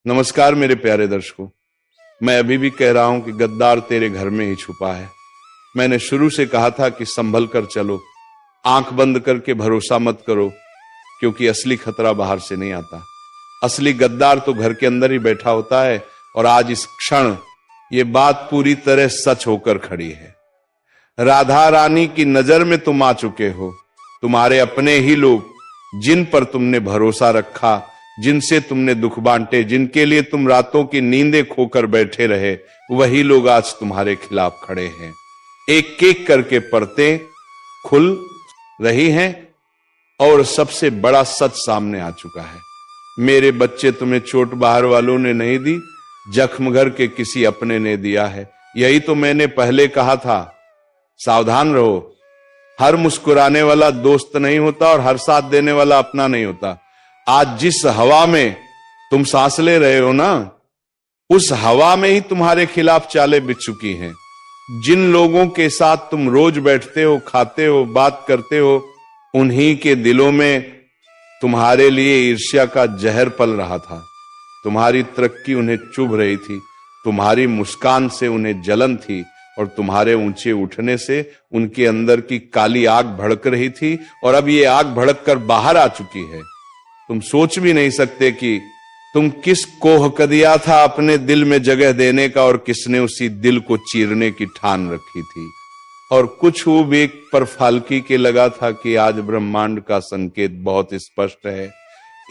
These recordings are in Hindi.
नमस्कार मेरे प्यारे दर्शकों, मैं अभी भी कह रहा हूं कि गद्दार तेरे घर में ही छुपा है। मैंने शुरू से कहा था कि संभल कर चलो, आंख बंद करके भरोसा मत करो, क्योंकि असली खतरा बाहर से नहीं आता। असली गद्दार तो घर के अंदर ही बैठा होता है। और आज इस क्षण ये बात पूरी तरह सच होकर खड़ी है। राधा रानी की नजर में तुम आ चुके हो। तुम्हारे अपने ही लोग, जिन पर तुमने भरोसा रखा, जिनसे तुमने दुख बांटे, जिनके लिए तुम रातों की नींदें खोकर बैठे रहे, वही लोग आज तुम्हारे खिलाफ खड़े हैं। एक एक करके परतें खुल रही हैं और सबसे बड़ा सच सामने आ चुका है। मेरे बच्चे, तुम्हें चोट बाहर वालों ने नहीं दी, जख्म घर के किसी अपने ने दिया है। यही तो मैंने पहले कहा था, सावधान रहो। हर मुस्कुराने वाला दोस्त नहीं होता और हर साथ देने वाला अपना नहीं होता। आज जिस हवा में तुम सांस ले रहे हो ना, उस हवा में ही तुम्हारे खिलाफ चालें बिछ चुकी हैं। जिन लोगों के साथ तुम रोज बैठते हो, खाते हो, बात करते हो, उन्हीं के दिलों में तुम्हारे लिए ईर्ष्या का जहर पल रहा था। तुम्हारी तरक्की उन्हें चुभ रही थी, तुम्हारी मुस्कान से उन्हें जलन थी, और तुम्हारे ऊंचे उठने से उनके अंदर की काली आग भड़क रही थी। और अब ये आग भड़क कर बाहर आ चुकी है। तुम सोच भी नहीं सकते कि तुम किस कोह कदिया था अपने दिल में जगह देने का, और किसने उसी दिल को चीरने की ठान रखी थी। और कुछ ऊब एक पर फाल्की के लगा था कि आज ब्रह्मांड का संकेत बहुत स्पष्ट है।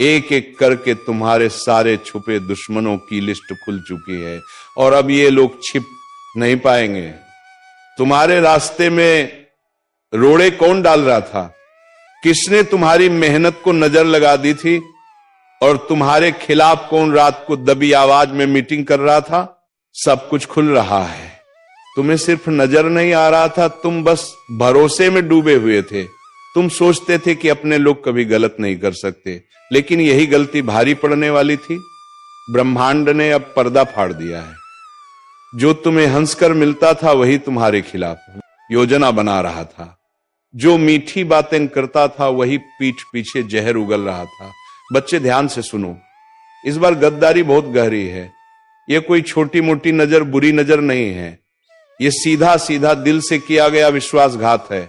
एक एक करके तुम्हारे सारे छुपे दुश्मनों की लिस्ट खुल चुकी है, और अब ये लोग छिप नहीं पाएंगे। तुम्हारे रास्ते में रोड़े कौन डाल रहा था? किसने तुम्हारी मेहनत को नजर लगा दी थी? और तुम्हारे खिलाफ कौन रात को दबी आवाज में मीटिंग कर रहा था? सब कुछ खुल रहा है। तुम्हें सिर्फ नजर नहीं आ रहा था, तुम बस भरोसे में डूबे हुए थे। तुम सोचते थे कि अपने लोग कभी गलत नहीं कर सकते, लेकिन यही गलती भारी पड़ने वाली थी। ब्रह्मांड ने अब पर्दा फाड़ दिया है। जो तुम्हें हंसकर मिलता था वही तुम्हारे खिलाफ योजना बना रहा था। जो मीठी बातें करता था वही पीठ पीछे जहर उगल रहा था। बच्चे, ध्यान से सुनो, इस बार गद्दारी बहुत गहरी है। यह कोई छोटी मोटी नजर, बुरी नजर नहीं है। यह सीधा सीधा दिल से किया गया विश्वासघात है।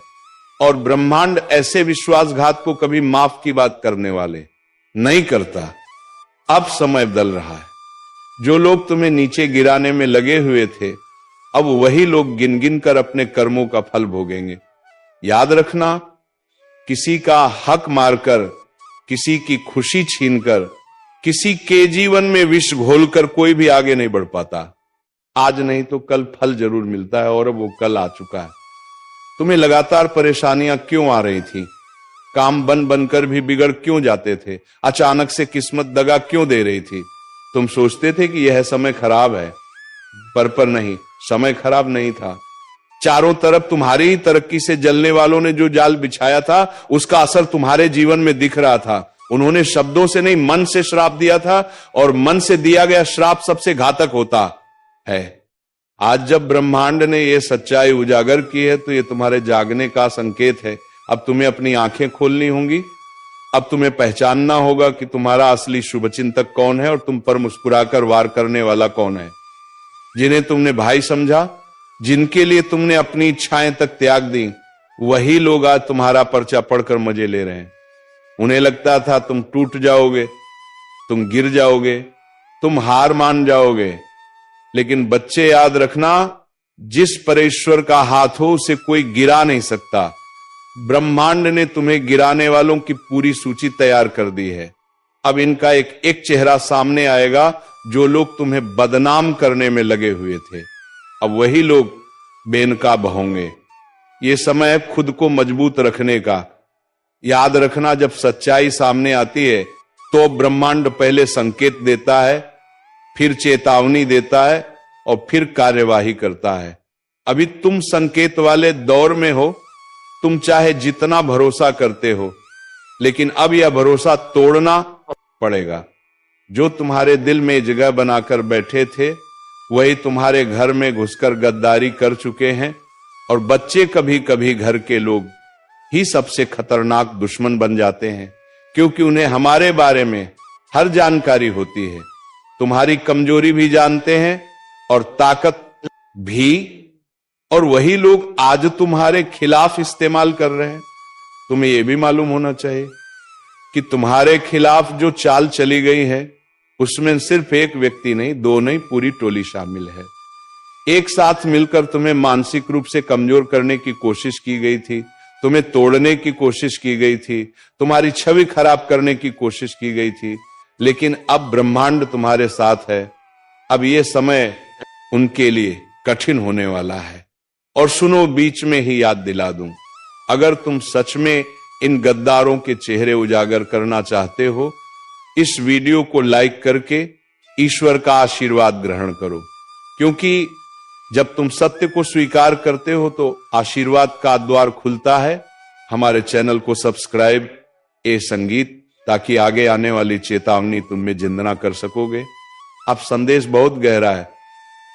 और ब्रह्मांड ऐसे विश्वासघात को कभी माफ की बात करने वाले नहीं करता। अब समय बदल रहा है। जो लोग तुम्हें नीचे गिराने में लगे हुए थे, अब वही लोग गिन गिन कर अपने कर्मों का फल भोगेंगे। याद रखना, किसी का हक मारकर, किसी की खुशी छीनकर, किसी के जीवन में विष घोलकर कोई भी आगे नहीं बढ़ पाता। आज नहीं तो कल फल जरूर मिलता है, और अब वो कल आ चुका है। तुम्हें लगातार परेशानियां क्यों आ रही थी? काम बन बनकर भी बिगड़ क्यों जाते थे? अचानक से किस्मत दगा क्यों दे रही थी? तुम सोचते थे कि यह समय खराब है, पर नहीं, समय खराब नहीं था। चारों तरफ तुम्हारी ही तरक्की से जलने वालों ने जो जाल बिछाया था, उसका असर तुम्हारे जीवन में दिख रहा था। उन्होंने शब्दों से नहीं, मन से श्राप दिया था, और मन से दिया गया श्राप सबसे घातक होता है। आज जब ब्रह्मांड ने यह सच्चाई उजागर की है, तो यह तुम्हारे जागने का संकेत है। अब तुम्हें अपनी आंखें खोलनी होंगी। अब तुम्हें पहचानना होगा कि तुम्हारा असली शुभचिंतक कौन है और तुम पर मुस्कुराकर वार करने वाला कौन है। जिन्हें तुमने भाई समझा, जिनके लिए तुमने अपनी इच्छाएं तक त्याग दी, वही लोग आज तुम्हारा पर्चा पढ़कर मजे ले रहे हैं। उन्हें लगता था तुम टूट जाओगे, तुम गिर जाओगे, तुम हार मान जाओगे। लेकिन बच्चे, याद रखना, जिस परेश्वर का हाथ हो उसे कोई गिरा नहीं सकता। ब्रह्मांड ने तुम्हें गिराने वालों की पूरी सूची तैयार कर दी है। अब इनका एक एक चेहरा सामने आएगा। जो लोग तुम्हें बदनाम करने में लगे हुए थे, अब वही लोग बेनकाब होंगे। ये समय है खुद को मजबूत रखने का। याद रखना, जब सच्चाई सामने आती है तो ब्रह्मांड पहले संकेत देता है, फिर चेतावनी देता है, और फिर कार्यवाही करता है। अभी तुम संकेत वाले दौर में हो। तुम चाहे जितना भरोसा करते हो, लेकिन अब यह भरोसा तोड़ना पड़ेगा। जो तुम्हारे दिल में जगह बनाकर बैठे थे, वही तुम्हारे घर में घुसकर गद्दारी कर चुके हैं। और बच्चे, कभी कभी घर के लोग ही सबसे खतरनाक दुश्मन बन जाते हैं, क्योंकि उन्हें हमारे बारे में हर जानकारी होती है। तुम्हारी कमजोरी भी जानते हैं और ताकत भी, और वही लोग आज तुम्हारे खिलाफ इस्तेमाल कर रहे हैं। तुम्हें यह भी मालूम होना चाहिए कि तुम्हारे खिलाफ जो चाल चली गई है उसमें सिर्फ एक व्यक्ति नहीं, दो नहीं, पूरी टोली शामिल है। एक साथ मिलकर तुम्हें मानसिक रूप से कमजोर करने की कोशिश की गई थी, तुम्हें तोड़ने की कोशिश की गई थी, तुम्हारी छवि खराब करने की कोशिश की गई थी, लेकिन अब ब्रह्मांड तुम्हारे साथ है। अब यह समय उनके लिए कठिन होने वाला है। और सुनो, बीच में ही याद दिला दूं, अगर तुम सच में इन गद्दारों के चेहरे उजागर करना चाहते हो, इस वीडियो को लाइक करके ईश्वर का आशीर्वाद ग्रहण करो, क्योंकि जब तुम सत्य को स्वीकार करते हो तो आशीर्वाद का द्वार खुलता है। हमारे चैनल को सब्सक्राइब ए संगीत, ताकि आगे आने वाली चेतावनी तुम में जिंदना कर सकोगे। अब संदेश बहुत गहरा है,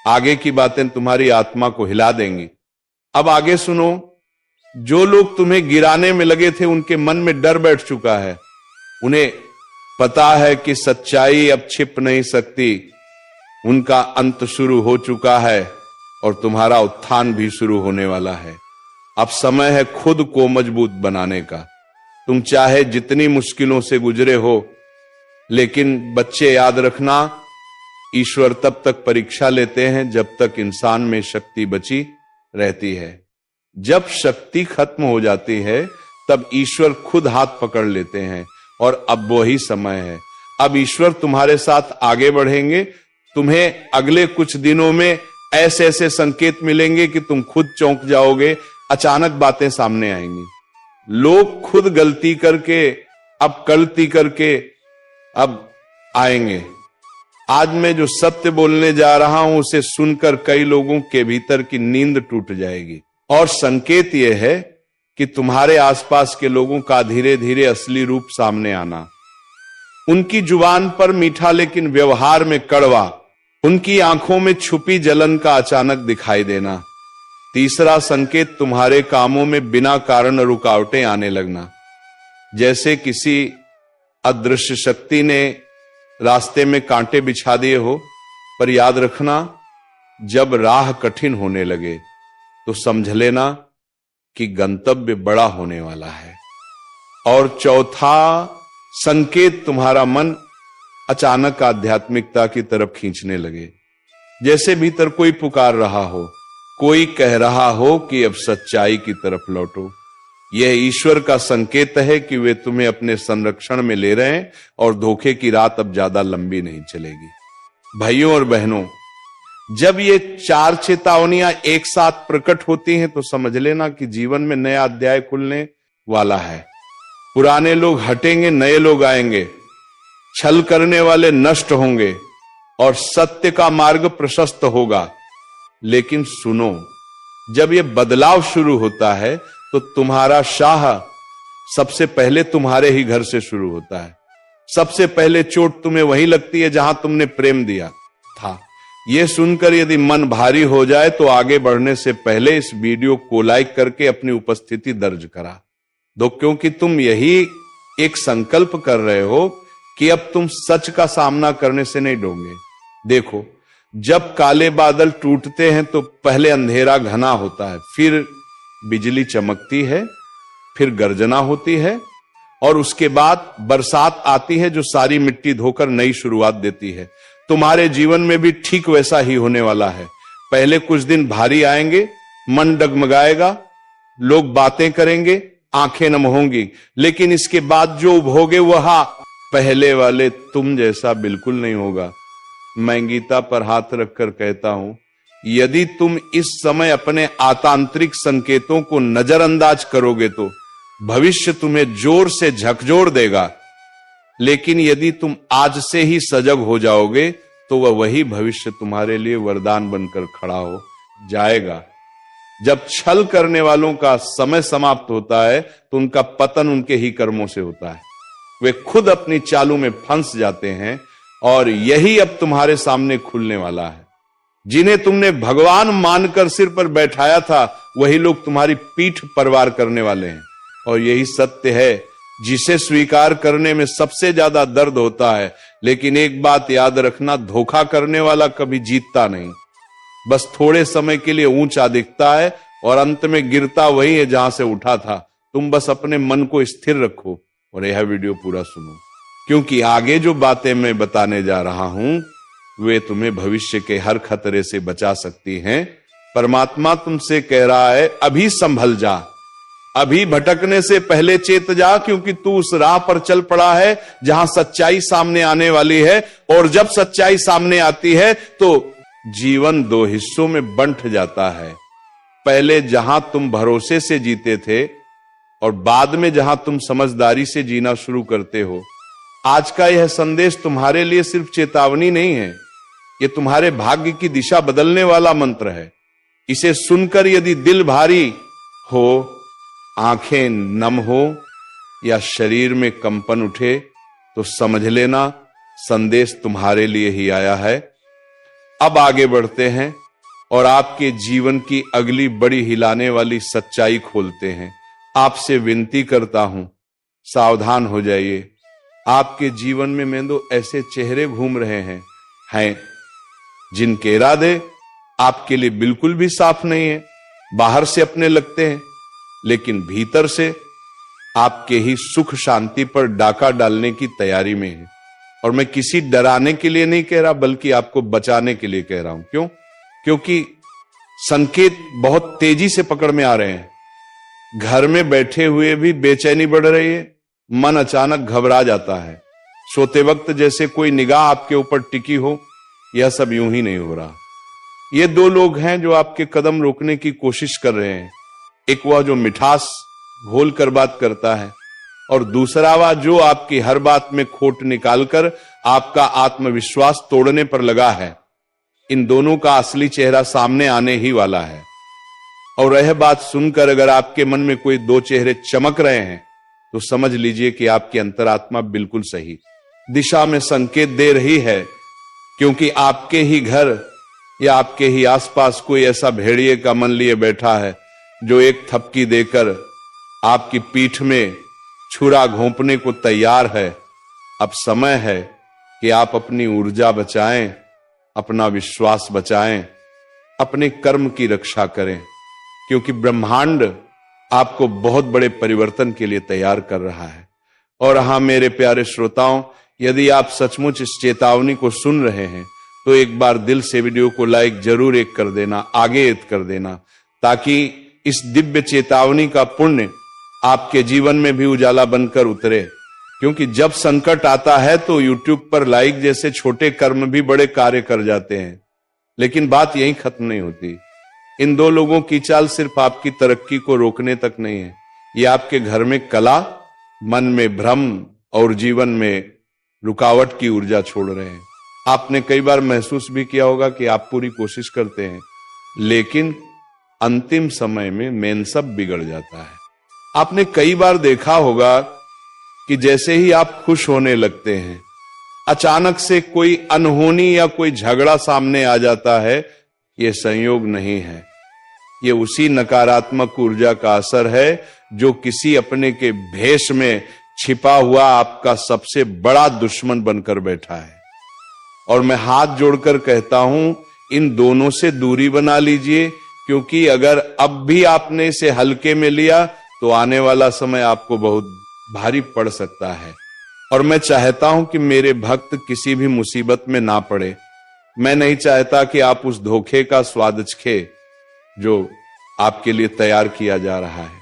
आगे की बातें तुम्हारी आत्मा को हिला देंगी। अब आगे सुनो, जो लोग तुम्हें गिराने में लगे थे उनके मन में डर बैठ चुका है। उन्हें पता है कि सच्चाई अब छिप नहीं सकती, उनका अंत शुरू हो चुका है और तुम्हारा उत्थान भी शुरू होने वाला है। अब समय है खुद को मजबूत बनाने का। तुम चाहे जितनी मुश्किलों से गुजरे हो, लेकिन बच्चे याद रखना, ईश्वर तब तक परीक्षा लेते हैं जब तक इंसान में शक्ति बची रहती है। जब शक्ति खत्म हो जाती है तब ईश्वर खुद हाथ पकड़ लेते हैं, और अब वही समय है। अब ईश्वर तुम्हारे साथ आगे बढ़ेंगे। तुम्हें अगले कुछ दिनों में ऐसे ऐसे संकेत मिलेंगे कि तुम खुद चौंक जाओगे। अचानक बातें सामने आएंगी, लोग खुद गलती करके, अब गलती करके अब आएंगे। आज मैं जो सत्य बोलने जा रहा हूं उसे सुनकर कई लोगों के भीतर की नींद टूट जाएगी, और संकेत यह है कि तुम्हारे आसपास के लोगों का धीरे धीरे असली रूप सामने आना। उनकी जुबान पर मीठा लेकिन व्यवहार में कड़वा, उनकी आंखों में छुपी जलन का अचानक दिखाई देना। तीसरा संकेत, तुम्हारे कामों में बिना कारण रुकावटें आने लगना, जैसे किसी अदृश्य शक्ति ने रास्ते में कांटे बिछा दिए हो। पर याद रखना, जब राह कठिन होने लगे तो समझ लेना कि गंतव्य बड़ा होने वाला है। और चौथा संकेत, तुम्हारा मन अचानक आध्यात्मिकता की तरफ खींचने लगे, जैसे भीतर कोई पुकार रहा हो, कोई कह रहा हो कि अब सच्चाई की तरफ लौटो। यह ईश्वर का संकेत है कि वे तुम्हें अपने संरक्षण में ले रहे हैं और धोखे की रात अब ज्यादा लंबी नहीं चलेगी। भाइयों और बहनों, जब ये चार चेतावनियां एक साथ प्रकट होती हैं तो समझ लेना कि जीवन में नया अध्याय खुलने वाला है। पुराने लोग हटेंगे, नए लोग आएंगे, छल करने वाले नष्ट होंगे और सत्य का मार्ग प्रशस्त होगा। लेकिन सुनो, जब ये बदलाव शुरू होता है तो तुम्हारा शाह सबसे पहले तुम्हारे ही घर से शुरू होता है। सबसे पहले चोट तुम्हें वहीं लगती है जहां तुमने प्रेम दिया था। यह सुनकर यदि मन भारी हो जाए तो आगे बढ़ने से पहले इस वीडियो को लाइक करके अपनी उपस्थिति दर्ज करा दो, क्योंकि तुम यही एक संकल्प कर रहे हो कि अब तुम सच का सामना करने से नहीं डरोगे। देखो, जब काले बादल टूटते हैं तो पहले अंधेरा घना होता है, फिर बिजली चमकती है, फिर गर्जना होती है, और उसके बाद बरसात आती है जो सारी मिट्टी धोकर नई शुरुआत देती है। तुम्हारे जीवन में भी ठीक वैसा ही होने वाला है। पहले कुछ दिन भारी आएंगे, मन डगमगाएगा, लोग बातें करेंगे, आंखें नम होंगी, लेकिन इसके बाद जो उभोगे वह पहले वाले तुम जैसा बिल्कुल नहीं होगा। मैं गीता पर हाथ रखकर कहता हूं, यदि तुम इस समय अपने आतांत्रिक संकेतों को नजरअंदाज करोगे तो भविष्य तुम्हें जोर से झकझोर देगा, लेकिन यदि तुम आज से ही सजग हो जाओगे तो वही भविष्य तुम्हारे लिए वरदान बनकर खड़ा हो जाएगा। जब छल करने वालों का समय समाप्त होता है तो उनका पतन उनके ही कर्मों से होता है। वे खुद अपनी चालों में फंस जाते हैं, और यही अब तुम्हारे सामने खुलने वाला है। जिन्हें तुमने भगवान मानकर सिर पर बैठाया था वही लोग तुम्हारी पीठ परवार करने वाले हैं। और यही सत्य है जिसे स्वीकार करने में सबसे ज्यादा दर्द होता है। लेकिन एक बात याद रखना, धोखा करने वाला कभी जीतता नहीं, बस थोड़े समय के लिए ऊंचा दिखता है और अंत में गिरता वही है जहां से उठा था। तुम बस अपने मन को स्थिर रखो और यह वीडियो पूरा सुनो, क्योंकि आगे जो बातें मैं बताने जा रहा हूं वे तुम्हें भविष्य के हर खतरे से बचा सकती हैं। परमात्मा तुमसे कह रहा है, अभी संभल जा, अभी भटकने से पहले चेत जा, क्योंकि तू उस राह पर चल पड़ा है जहां सच्चाई सामने आने वाली है। और जब सच्चाई सामने आती है तो जीवन दो हिस्सों में बंट जाता है। पहले जहां तुम भरोसे से जीते थे और बाद में जहां तुम समझदारी से जीना शुरू करते हो। आज का यह संदेश तुम्हारे लिए सिर्फ चेतावनी नहीं है, यह तुम्हारे भाग्य की दिशा बदलने वाला मंत्र है। इसे सुनकर यदि दिल भारी हो, आंखें नम हो या शरीर में कंपन उठे तो समझ लेना संदेश तुम्हारे लिए ही आया है। अब आगे बढ़ते हैं और आपके जीवन की अगली बड़ी हिलाने वाली सच्चाई खोलते हैं। आपसे विनती करता हूं, सावधान हो जाइए। आपके जीवन में मेंदो ऐसे चेहरे घूम रहे हैं जिनके इरादे आपके लिए बिल्कुल भी साफ नहीं है। बाहर से अपने लगते हैं लेकिन भीतर से आपके ही सुख शांति पर डाका डालने की तैयारी में है। और मैं किसी डराने के लिए नहीं कह रहा, बल्कि आपको बचाने के लिए कह रहा हूं। क्यों? क्योंकि संकेत बहुत तेजी से पकड़ में आ रहे हैं। घर में बैठे हुए भी बेचैनी बढ़ रही है, मन अचानक घबरा जाता है, सोते वक्त जैसे कोई निगाह आपके ऊपर टिकी हो। यह सब यूं ही नहीं हो रहा। ये दो लोग हैं जो आपके कदम रोकने की कोशिश कर रहे हैं। एक वह जो मिठास घोल कर बात करता है और दूसरा वह जो आपकी हर बात में खोट निकालकर आपका आत्मविश्वास तोड़ने पर लगा है। इन दोनों का असली चेहरा सामने आने ही वाला है। और यह बात सुनकर अगर आपके मन में कोई दो चेहरे चमक रहे हैं तो समझ लीजिए कि आपकी अंतरात्मा बिल्कुल सही दिशा में संकेत दे रही है, क्योंकि आपके ही घर या आपके ही आसपास कोई ऐसा भेड़िए का मन लिए बैठा है जो एक थपकी देकर आपकी पीठ में छुरा घोंपने को तैयार है। अब समय है कि आप अपनी ऊर्जा बचाएं, अपना विश्वास बचाएं, अपने कर्म की रक्षा करें, क्योंकि ब्रह्मांड आपको बहुत बड़े परिवर्तन के लिए तैयार कर रहा है। और हां मेरे प्यारे श्रोताओं, यदि आप सचमुच इस चेतावनी को सुन रहे हैं तो एक बार दिल से वीडियो को लाइक जरूर एक कर देना, आगे एक कर देना, ताकि इस दिव्य चेतावनी का पुण्य आपके जीवन में भी उजाला बनकर उतरे। क्योंकि जब संकट आता है तो YouTube पर लाइक जैसे छोटे कर्म भी बड़े कार्य कर जाते हैं। लेकिन बात यहीं खत्म नहीं होती। इन दो लोगों की चाल सिर्फ आपकी तरक्की को रोकने तक नहीं है, ये आपके घर में कला, मन में भ्रम और जीवन में रुकावट की ऊर्जा छोड़ रहे हैं। आपने कई बार महसूस भी किया होगा कि आप पूरी कोशिश करते हैं लेकिन अंतिम समय में मेन सब बिगड़ जाता है। आपने कई बार देखा होगा कि जैसे ही आप खुश होने लगते हैं अचानक से कोई अनहोनी या कोई झगड़ा सामने आ जाता है। यह संयोग नहीं है, ये उसी नकारात्मक ऊर्जा का असर है जो किसी अपने के भेष में छिपा हुआ आपका सबसे बड़ा दुश्मन बनकर बैठा है। और मैं हाथ जोड़कर कहता हूं, इन दोनों से दूरी बना लीजिए, क्योंकि अगर अब भी आपने इसे हल्के में लिया तो आने वाला समय आपको बहुत भारी पड़ सकता है। और मैं चाहता हूं कि मेरे भक्त किसी भी मुसीबत में ना पड़े। मैं नहीं चाहता कि आप उस धोखे का स्वाद चखे जो आपके लिए तैयार किया जा रहा है।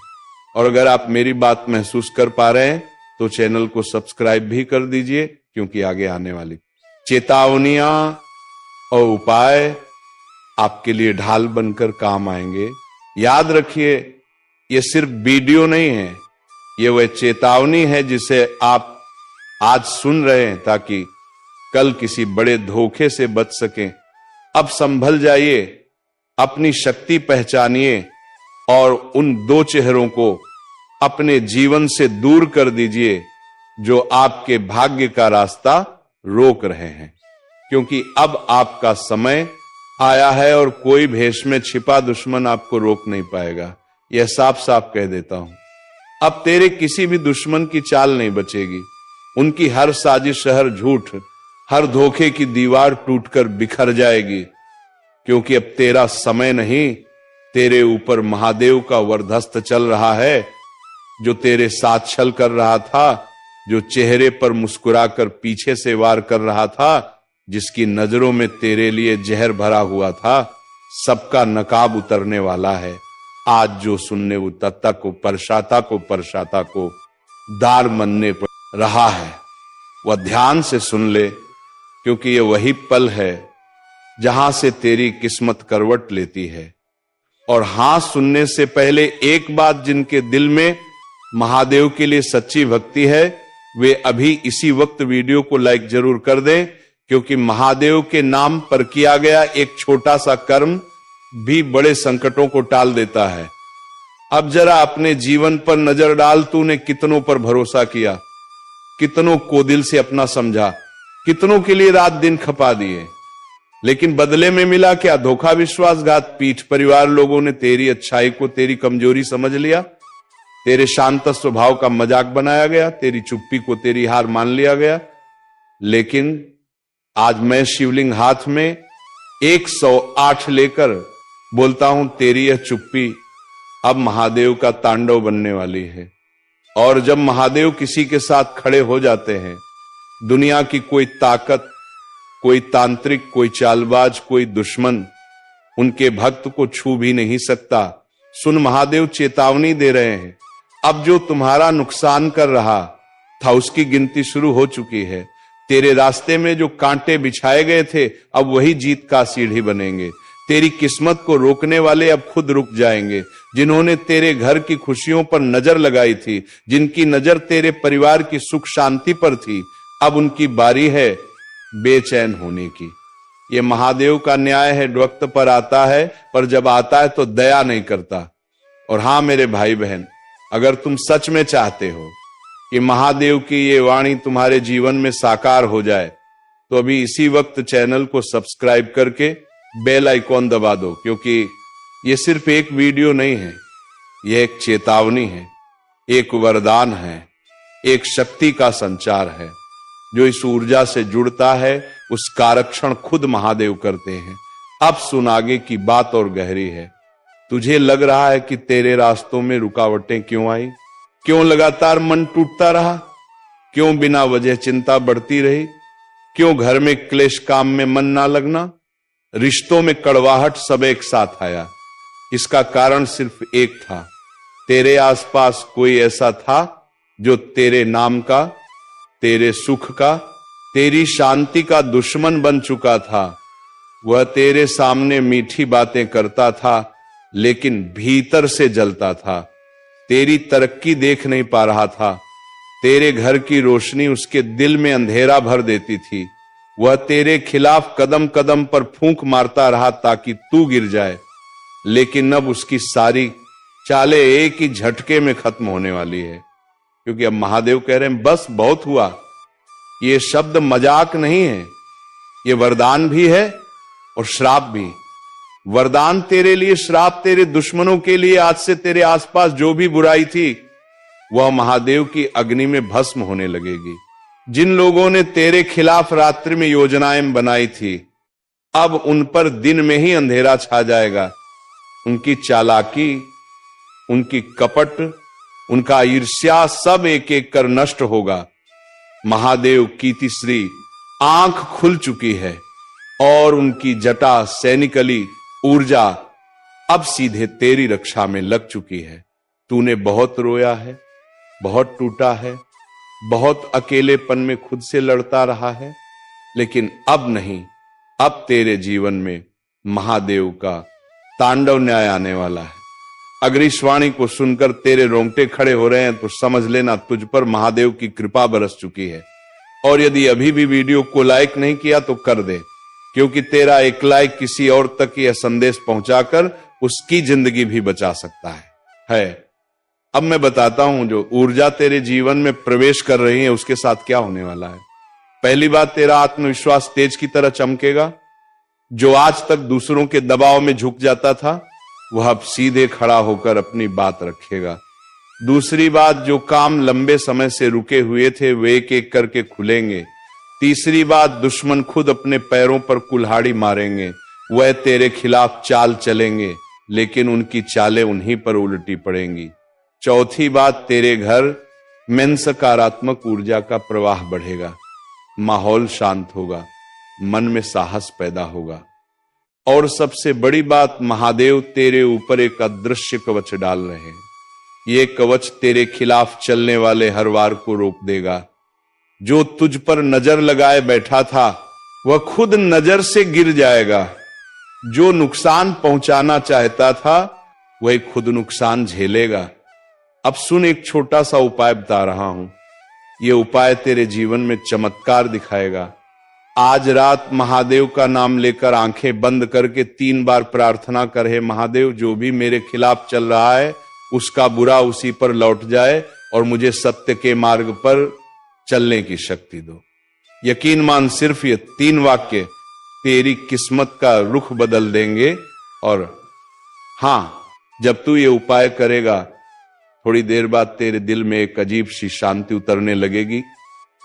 और अगर आप मेरी बात महसूस कर पा रहे हैं तो चैनल को सब्सक्राइब भी कर दीजिए, क्योंकि आगे आने वाली चेतावनियां और उपाय आपके लिए ढाल बनकर काम आएंगे। याद रखिए, ये सिर्फ वीडियो नहीं है, ये वह चेतावनी है जिसे आप आज सुन रहे हैं ताकि कल किसी बड़े धोखे से बच सकें। अब संभल जाइए, अपनी शक्ति पहचानिए और उन दो चेहरों को अपने जीवन से दूर कर दीजिए जो आपके भाग्य का रास्ता रोक रहे हैं। क्योंकि अब आपका समय आया है और कोई भेष में छिपा दुश्मन आपको रोक नहीं पाएगा। यह साफ साफ कह देता हूं। अब तेरे किसी भी दुश्मन की चाल नहीं बचेगी। उनकी हर साजिश, हर झूठ, हर धोखे की दीवार टूटकर बिखर जाएगी, क्योंकि अब तेरा समय नहीं, तेरे ऊपर महादेव का वरदहस्त चल रहा है, जो तेरे साथ छल कर रहा था, जो चेहरे पर मुस्कुराकर पीछे से वार कर रहा था, जिसकी नजरों में तेरे लिए जहर भरा हुआ था, सबका नकाब उतरने वाला है। आज जो सुनने वो तत्ता को परशाता को दार मनने पर रहा है, वह ध्यान से सुन ले, क्योंकि ये वही पल है जहां से तेरी किस्मत करवट लेती है। और हां, सुनने से पहले एक बात, जिनके दिल में महादेव के लिए सच्ची भक्ति है, वे अभी इसी वक्त वीडियो को लाइक जरूर कर दें, क्योंकि महादेव के नाम पर किया गया एक छोटा सा कर्म भी बड़े संकटों को टाल देता है। अब जरा अपने जीवन पर नजर डाल, तूने कितनों पर भरोसा किया, कितनों को दिल से अपना समझा, कितनों के लिए रात दिन खपा दिए, लेकिन बदले में मिला क्या? धोखा, विश्वासघात, पीठ। परिवार लोगों ने तेरी अच्छाई को तेरी कमजोरी समझ लिया, तेरे शांत स्वभाव का मजाक बनाया गया, तेरी चुप्पी को तेरी हार मान लिया गया। लेकिन आज मैं शिवलिंग हाथ में 108 लेकर बोलता हूं, तेरी यह चुप्पी अब महादेव का तांडव बनने वाली है। और जब महादेव किसी के साथ खड़े हो जाते हैं, दुनिया की कोई ताकत, कोई तांत्रिक, कोई चालबाज, कोई दुश्मन उनके भक्त को छू भी नहीं सकता। सुन, महादेव चेतावनी दे रहे हैं। अब जो तुम्हारा नुकसान कर रहा था, उसकी गिनती शुरू हो चुकी है। तेरे रास्ते में जो कांटे बिछाए गए थे, अब वही जीत का सीढ़ी बनेंगे। तेरी किस्मत को रोकने वाले अब खुद रुक जाएंगे। जिन्होंने तेरे घर की खुशियों पर नजर लगाई थी, जिनकी नजर तेरे परिवार की सुख शांति पर थी, अब उनकी बारी है बेचैन होने की। ये महादेव का न्याय है, वक्त पर आता है, पर जब आता है तो दया नहीं करता। और हां मेरे भाई बहन, अगर तुम सच में चाहते हो कि महादेव की ये वाणी तुम्हारे जीवन में साकार हो जाए, तो अभी इसी वक्त चैनल को सब्सक्राइब करके बेल आइकॉन दबा दो, क्योंकि ये सिर्फ एक वीडियो नहीं है, यह एक चेतावनी है, एक वरदान है, एक शक्ति का संचार है। जो इस ऊर्जा से जुड़ता है, उसका आरक्षण खुद महादेव करते हैं। अब सुन, आगे की बात और गहरी है। तुझे लग रहा है कि तेरे रास्तों में रुकावटें क्यों आई? क्यों लगातार मन टूटता रहा? क्यों बिना वजह चिंता बढ़ती रही? क्यों घर में क्लेश, काम में मन ना लगना, रिश्तों में कड़वाहट सब एक साथ आया? इसका कारण सिर्फ एक था, तेरे आसपास कोई ऐसा था जो तेरे नाम का, तेरे सुख का, तेरी शांति का दुश्मन बन चुका था। वह तेरे सामने मीठी बातें करता था, लेकिन भीतर से जलता था। तेरी तरक्की देख नहीं पा रहा था, तेरे घर की रोशनी उसके दिल में अंधेरा भर देती थी। वह तेरे खिलाफ कदम कदम पर फूंक मारता रहा ताकि तू गिर जाए, लेकिन अब उसकी सारी चालें एक ही झटके में खत्म होने वाली है, क्योंकि अब महादेव कह रहे हैं, बस बहुत हुआ। ये शब्द मजाक नहीं है, ये वरदान भी है और श्राप भी। वरदान तेरे लिए, श्राप तेरे दुश्मनों के लिए। आज से तेरे आसपास जो भी बुराई थी, वह महादेव की अग्नि में भस्म होने लगेगी। जिन लोगों ने तेरे खिलाफ रात्रि में योजनाएं बनाई थी, अब उन पर दिन में ही अंधेरा छा जाएगा। उनकी चालाकी, उनकी कपट, उनका ईर्ष्या सब एक एक कर नष्ट होगा। महादेव की तीसरी आंख खुल चुकी है और उनकी जटा, सैनिकली ऊर्जा अब सीधे तेरी रक्षा में लग चुकी है। तूने बहुत रोया है, बहुत टूटा है, बहुत अकेलेपन में खुद से लड़ता रहा है, लेकिन अब नहीं, अब तेरे जीवन में महादेव का तांडव न्याय आने वाला है। अगर इस वाणी को सुनकर तेरे रोंगटे खड़े हो रहे हैं, तो समझ लेना तुझ पर महादेव की कृपा बरस चुकी है। और यदि अभी भी वीडियो को लाइक नहीं किया तो कर दे, क्योंकि तेरा एक लाइक किसी और तक यह संदेश पहुंचाकर उसकी जिंदगी भी बचा सकता है। अब मैं बताता हूं, जो ऊर्जा तेरे जीवन में प्रवेश कर रही है उसके साथ क्या होने वाला है। पहली बात, तेरा आत्मविश्वास तेज की तरह चमकेगा। जो आज तक दूसरों के दबाव में झुक जाता था, वह अब सीधे खड़ा होकर अपनी बात रखेगा। दूसरी बात, जो काम लंबे समय से रुके हुए थे वे एक एक करके खुलेंगे। तीसरी बात, दुश्मन खुद अपने पैरों पर कुल्हाड़ी मारेंगे, वह तेरे खिलाफ चाल चलेंगे, लेकिन उनकी चालें उन्हीं पर उल्टी पड़ेंगी। चौथी बात, तेरे घर में सकारात्मक ऊर्जा का प्रवाह बढ़ेगा, माहौल शांत होगा, मन में साहस पैदा होगा। और सबसे बड़ी बात, महादेव तेरे ऊपर एक अदृश्य कवच डाल रहे हैं। ये कवच तेरे खिलाफ चलने वाले हर वार को रोक देगा। जो तुझ पर नजर लगाए बैठा था वह खुद नजर से गिर जाएगा। जो नुकसान पहुंचाना चाहता था वह खुद नुकसान झेलेगा। अब सुन, एक छोटा सा उपाय बता रहा हूं। यह उपाय तेरे जीवन में चमत्कार दिखाएगा। आज रात महादेव का नाम लेकर आंखें बंद करके 3 बार प्रार्थना कर, हे महादेव, जो भी मेरे खिलाफ चल रहा है उसका बुरा उसी पर लौट जाए और मुझे सत्य के मार्ग पर चलने की शक्ति दो। यकीन मान, सिर्फ ये 3 वाक्य तेरी किस्मत का रुख बदल देंगे। और हां, जब तू ये उपाय करेगा थोड़ी देर बाद तेरे दिल में एक अजीब सी शांति उतरने लगेगी।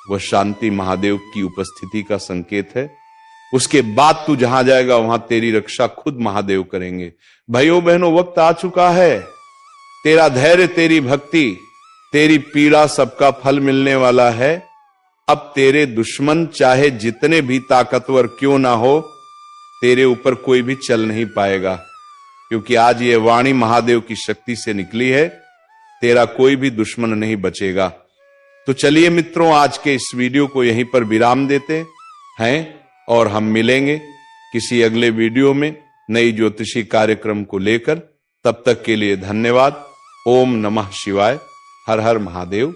वह शांति महादेव की उपस्थिति का संकेत है। उसके बाद तू जहां जाएगा वहां तेरी रक्षा खुद महादेव करेंगे। भाइयों बहनों, वक्त आ चुका है। तेरा धैर्य, तेरी भक्ति, तेरी पीड़ा सबका फल मिलने वाला है। अब तेरे दुश्मन चाहे जितने भी ताकतवर क्यों ना हो, तेरे ऊपर कोई भी चल नहीं पाएगा, क्योंकि आज ये वाणी महादेव की शक्ति से निकली है। तेरा कोई भी दुश्मन नहीं बचेगा। तो चलिए मित्रों, आज के इस वीडियो को यहीं पर विराम देते हैं और हम मिलेंगे किसी अगले वीडियो में नई ज्योतिषी कार्यक्रम को लेकर। तब तक के लिए धन्यवाद। ओम नमः शिवाय। हर हर महादेव।